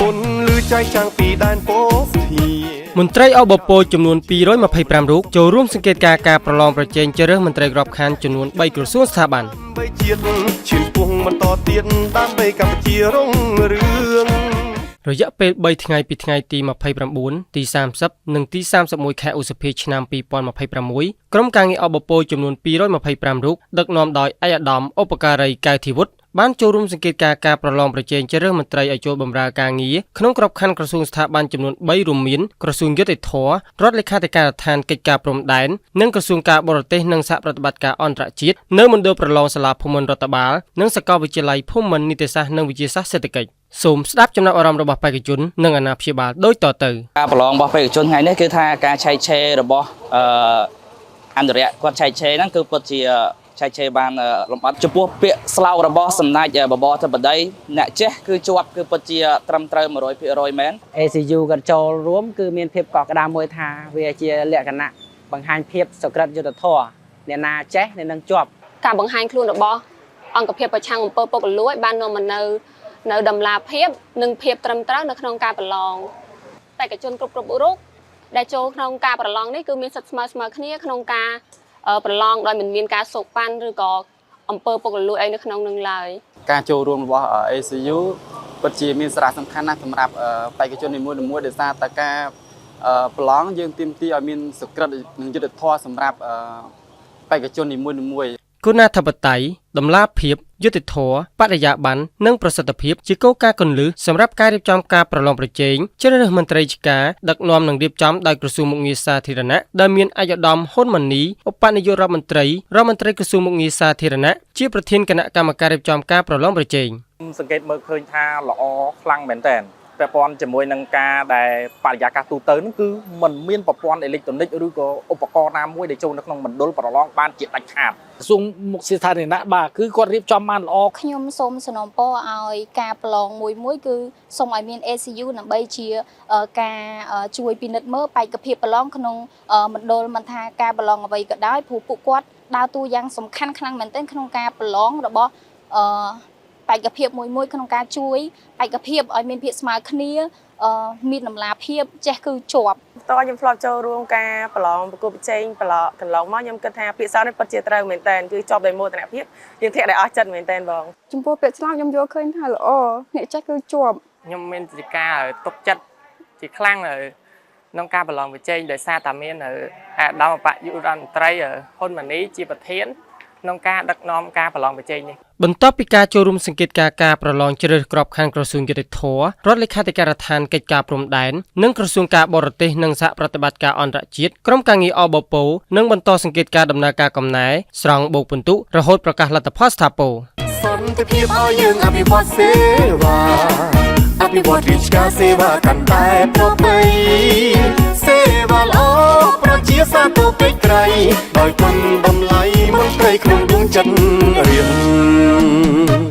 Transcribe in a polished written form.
មុនឬចែកចាំងពីដែនពោធិមន្ត្រីอบពចំនួន225រូបចូលរួមសង្កេតការប្រឡងប្រជែងជ្រើសរើសមន្ត្រីក្របខ័ណ្ឌចំនួន3ក្រសួងស្ថាប័នជាតិឈានពោះបន្តទៀតដើម្បីកម្ពុជារុងរឿងរយៈពេល3ថ្ងៃពីថ្ងៃទី29ទី30និងទី31ខែឧសភាឆ្នាំ2026ក្រុមការងារอบពចំនួន225រូបដឹកនាំដោយឯកឧត្តមឧបការីកៅធីវុឌ្ឍបានចូលរួមសង្កេតការប្រឡងប្រជែងជ្រើសរើសមន្ត្រីឲ្យចូលបម្រើការងារក្នុងក្របខ័ណ្ឌក្រសួងស្ថាប័នចំនួន3រួមមានក្រសួងយុតិធធម៌រដ្ឋលេខាធិការដ្ឋានកិច្ចការព្រំដែននិងក្រសួងការបរទេសនិងសហប្រតិបត្តិការអន្តរជាតិនៅមណ្ឌលប្រឡងសាលាភូមិន្ទរដ្ឋបាលនិងសាកលវិទ្យាល័យភូមិន្ទនីតិសាស្ត្រនិងវិទ្យាសាស្ត្រសេដ្ឋកិច្ចសូមស្ដាប់ចំណាប់អារម្មណ៍របស់បេក្ខជននិងអាណាព្យាបាលដូចតទៅការប្រឡងរបស់បេក្ខជនថ្ងៃនេះគឺថាការឆែកឆេររបស់អន្តរជាតិគាត់ឆែកឆេរហ្នឹងគឺពិតជាឆែកឆេរបានលំអិតចំពោះពាក្យស្លោករបស់សម្ដេចបបរធិបតីអ្នកចេះគឺជាប់គឺពិតជាត្រឹមត្រូវ 100% មែន ACU ក៏ចូលរួមគឺមានភាពកក់ក្ដៅមួយថាវាជាលក្ខណៈបង្ហាញភាពសុក្រិតយុត្តិធម៌អ្នកណាចេះអ្នកនឹងជាប់ការបង្ហាញខ្លួនរបស់អង្គភាពប្រឆាំងអំពើពុករលួយបាននាំមកនៅដំណាភាពនិងភាពត្រឹមត្រូវនៅក្នុងការប្រឡងបេក្ខជនគ្រប់រូបដែលចូលក្នុងការប្រឡងនេះគឺមានសិទ្ធិស្មើគ្នាក្នុងការប្រឡងដោយមិនមានការសោកប៉ាន់ឬក៏អំពើពុករលួយអីនៅក្នុងនឹងឡើយការចូលរួមរបស់ ACU ពិតជាមានសារៈសំខាន់ណាស់សម្រាប់បេក្ខជននីមួយៗដោយសារតែការប្រឡងយើងទាមទារឲ្យមានសុក្រិតនិងយុត្តិធម៌សម្រាប់បេក្ខជននីមួយៗគុណធិបតេយ្យតម្លាភាពយុត្តិធម៌បរិយាបន្ននិងប្រសិទ្ធភាពជាគោលការណ៍គន្លឹះសម្រាប់ការរៀបចំការប្រឡងប្រជែងជ្រើសរើសមន្ត្រីឆ្ការដឹកនាំនិងរៀបចំដោយក្រសួងមុខងារសាធារណៈដែលមានឯកឧត្តមហ៊ុនម៉ាណីឧបនាយករដ្ឋមន្ត្រីក្រសួងមុខងារសាធារណៈជាប្រធានគណៈកម្មការរៀបចំការប្រឡងប្រជែងសង្កេតមើលឃើញថាល្អខ្លាំងមែនតើពាក់ព័ន្ធជាមួយនឹងការដែលបរិយាកាសទូទៅនោះគឺมันមានប្រព័ន្ធអេឡិចត្រូនិកឬក៏ឧបករណ៍ណាមួយដែលចូលនៅក្នុងមណ្ឌលប្រឡងបានជាដាច់ខាតក្រសួងមុខសាធារណៈបាទគឺគាត់រៀបចំបានល្អខ្ញុំសូមសំណូមពរឲ្យការប្រឡងមួយគឺសូមឲ្យមាន ACU ដើម្បីជាការជួយពិនិត្យមើលបេក្ខភាពប្រឡងក្នុងមណ្ឌលមិនថាការប្រឡងអ្វីក៏ដោយព្រោះពួកគាត់ដើរតួយ៉ាងសំខាន់ខ្លាំងមែនទែនក្នុងការប្រឡងរបស់បេក្ខភាពមួយក្នុងការជួយបេក្ខភាពឲ្យមានភាពស្មើគ្នាមានតម្លាភាពចេះគឺជាប់តើខ្ញុំធ្លាប់ចូលរួមការប្រឡងប្រកួតប្រជែងប្រឡងកន្លងមកខ្ញុំគិតថាពាក្យសារនេះពិតជាត្រូវមែនតើគឺជាប់ដោយមោទនភាពយើងធាក់ដោយអស់ចិត្តមែនតើបងចំពោះពាក្យឆ្លោតខ្ញុំយល់ឃើញថាល្អអ្នកចេះគឺជាប់ខ្ញុំមានជាការទុកចិត្តជាខ្លាំងក្នុងការប្រឡងប្រជែងដោយសារតែមានអាដាមបយុរដ្ឋមន្ត្រីហ៊ុនម៉ាណីជាប្រធានក្នុងការដឹកនាំការប្រឡងប្រជែងនេះបន្ទាប់ពីការចូលរួមសង្កេតការប្រឡងជ្រើសរើសក្របខ័ណ្ឌក្រសួងយុតិធធម៌រដ្ឋលេខាធិការដ្ឋានកិច្ចការព្រំដែននិងក្រសួងការបរទេសនិងសហប្រតិបត្តិការអន្តរជាតិក្រុមការងារอบពនឹងបន្តសង្កេតការដំណើរការកំណែស្រង់បូកពិន្ទុរហូតប្រកាសលទ្ធផលស្ថាពរសន្តិភាពឲ្យយើងអភិវឌ្ឍសេវាអភិវឌ្ឍរាជការសេវាកាន់តែប្រពៃសេវាល្អប្រជាសាទរពេកក្រៃដោយគុណតម្លៃមន្ត្រីក្នុងដួងចិត្តរៀង